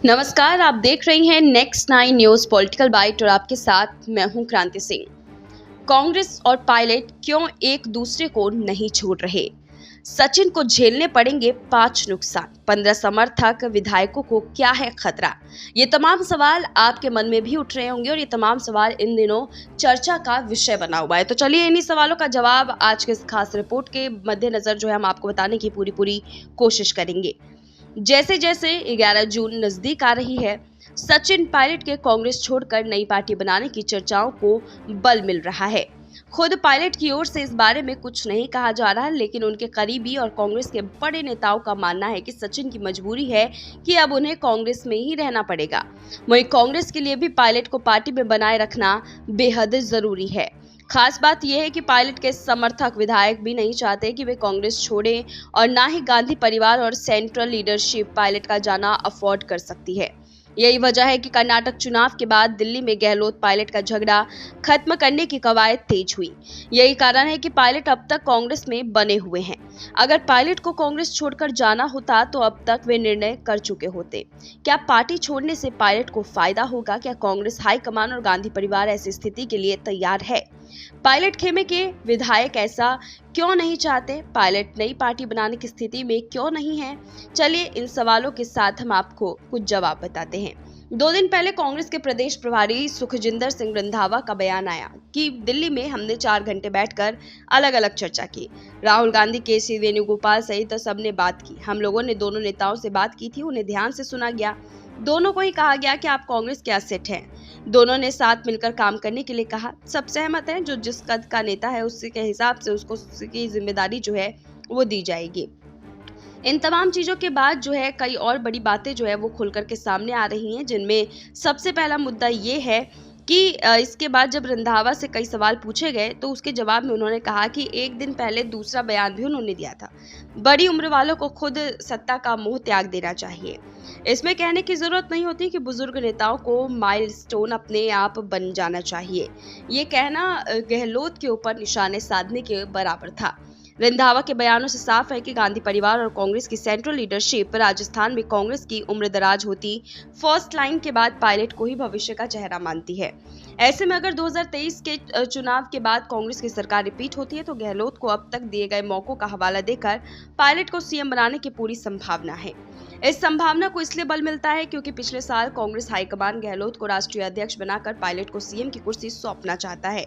नमस्कार, आप देख रही हैं नेक्स्ट 9 न्यूज़ पॉलिटिकल बाइट और आपके साथ मैं हूं क्रांति सिंह। कांग्रेस और पायलट क्यों एक दूसरे को नहीं छोड़ रहे? सचिन को झेलने पड़ेंगे 5 नुकसान, 15 समर्थक विधायकों को क्या है खतरा? ये तमाम सवाल आपके मन में भी उठ रहे होंगे और ये तमाम सवाल इन दिनों चर्चा का विषय बना हुआ है। तो चलिए इन्हीं सवालों का जवाब आज के इस खास रिपोर्ट के मद्देनजर हम आपको बताने की पूरी कोशिश करेंगे। जैसे जैसे 11 जून नजदीक आ रही है, सचिन पायलट के कांग्रेस छोड़कर नई पार्टी बनाने की चर्चाओं को बल मिल रहा है। खुद पायलट की ओर से इस बारे में कुछ नहीं कहा जा रहा, लेकिन उनके करीबी और कांग्रेस के बड़े नेताओं का मानना है कि सचिन की मजबूरी है कि अब उन्हें कांग्रेस में ही रहना पड़ेगा। वहीं कांग्रेस के लिए भी पायलट को पार्टी में बनाए रखना बेहद जरूरी है। खास बात यह है कि पायलट के समर्थक विधायक भी नहीं चाहते कि वे कांग्रेस छोड़ें और ना ही गांधी परिवार और सेंट्रल लीडरशिप पायलट का जाना अफोर्ड कर सकती है। यही वजह है कि कर्नाटक चुनाव के बाद दिल्ली में गहलोत पायलट का झगड़ा खत्म करने की कवायद तेज हुई। यही कारण है कि पायलट अब तक कांग्रेस में बने हुए हैं। अगर पायलट को कांग्रेस छोड़कर जाना होता तो अब तक वे निर्णय कर चुके होते। क्या पार्टी छोड़ने से पायलट को फायदा होगा? क्या कांग्रेस हाईकमान और गांधी परिवार ऐसी स्थिति के लिए तैयार है? पायलट खेमे के विधायक ऐसा क्यों नहीं चाहते? पायलट नई पार्टी बनाने की स्थिति में क्यों नहीं है? चलिए इन सवालों के साथ हम आपको कुछ जवाब बताते हैं। 2 दिन पहले कांग्रेस के प्रदेश प्रभारी सुखजिंदर सिंह रंधावा का बयान आया कि दिल्ली में हमने 4 घंटे बैठकर अलग अलग चर्चा की। राहुल गांधी, केसी वेणुगोपाल सहित सबने बात की। हम लोगों ने दोनों नेताओं से बात की थी, उन्हें ध्यान से सुना गया। दोनों को ही कहा गया कि आप कांग्रेस के एसेट हैं। दोनों ने साथ मिलकर काम करने के लिए कहा। सब सहमत हैं, जो जिस कद का नेता है उसके के हिसाब से उसको उसकी जिम्मेदारी वो दी जाएगी। इन तमाम चीजों के बाद कई और बड़ी बातें वो खुल करके सामने आ रही हैं, जिनमें सबसे पहला मुद्दा ये है कि इसके बाद जब रंधावा से कई सवाल पूछे गए तो उसके जवाब में उन्होंने कहा कि एक दिन पहले दूसरा बयान भी उन्होंने दिया था। बड़ी उम्र वालों को खुद सत्ता का मोह त्याग देना चाहिए। इसमें कहने की जरूरत नहीं होती कि बुजुर्ग नेताओं को माइलस्टोन अपने आप बन जाना चाहिए। ये कहना गहलोत के ऊपर निशाने साधने के बराबर था। रंधावा के बयानों से साफ है कि गांधी परिवार और कांग्रेस की सेंट्रल लीडरशिप राजस्थान में कांग्रेस की उम्रदराज होती फर्स्ट लाइन के बाद पायलट को ही भविष्य का चेहरा मानती है। ऐसे में अगर 2023 के चुनाव के बाद कांग्रेस की सरकार रिपीट होती है तो गहलोत को अब तक दिए गए मौकों का हवाला देकर पायलट को सीएम बनाने की पूरी संभावना है। इस संभावना को इसलिए बल मिलता है क्योंकि पिछले साल कांग्रेस हाईकमान गहलोत को राष्ट्रीय अध्यक्ष बनाकर पायलट को सीएम की कुर्सी सौंपना चाहता है।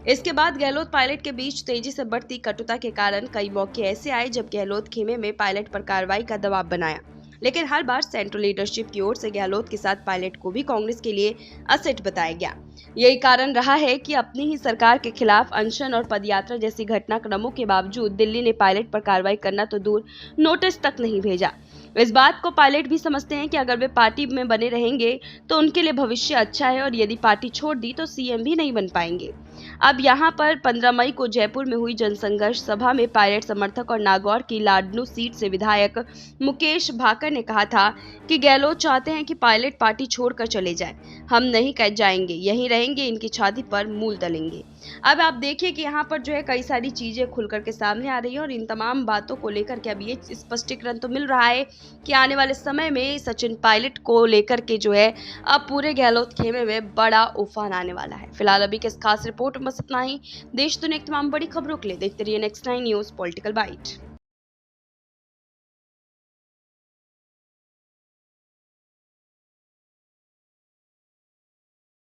इसके बाद गहलोत पायलट के बीच तेजी से बढ़ती कटुता के कारण कई मौके ऐसे आए जब गहलोत खेमे में पायलट पर कार्रवाई का दबाव बनाया, लेकिन हर बार सेंट्रल लीडरशिप की ओर से गहलोत के साथ पायलट को भी कांग्रेस के लिए असेट बताया गया। यही कारण रहा है कि अपनी ही सरकार के खिलाफ अनशन और पदयात्रा जैसी घटनाक्रमों के बावजूद दिल्ली ने पायलट पर कार्रवाई करना तो दूर, नोटिस तक नहीं भेजा। इस बात को पायलट भी समझते हैं कि अगर वे पार्टी में बने रहेंगे तो उनके लिए भविष्य अच्छा है और यदि पार्टी छोड़ दी तो सीएम भी नहीं बन पाएंगे। अब यहाँ पर 15 मई को जयपुर में हुई जनसंघर्ष सभा में पायलट समर्थक और नागौर की लाडनू सीट से विधायक मुकेश भाकर ने कहा था कि गहलोत चाहते हैं कि पायलट पार्टी छोड़कर चले जाए। हम नहीं कह जाएंगे, यहीं रहेंगे, इनकी छाती पर मूल दलेंगे। अब आप देखिए कि यहाँ पर कई सारी चीजें खुल करके सामने आ रही है और इन तमाम बातों को लेकर के अब ये स्पष्टीकरण तो मिल रहा है कि आने वाले समय में सचिन पायलट को लेकर के अब पूरे गहलोत खेमे में बड़ा उफान आने वाला है। फिलहाल अभी के इस खास रिपोर्ट में बस इतना ही। देश दुनिया की तमाम बड़ी खबरों के लिए देखते रहिए नेक्स्ट 9 न्यूज़ पॉलिटिकल बाइट।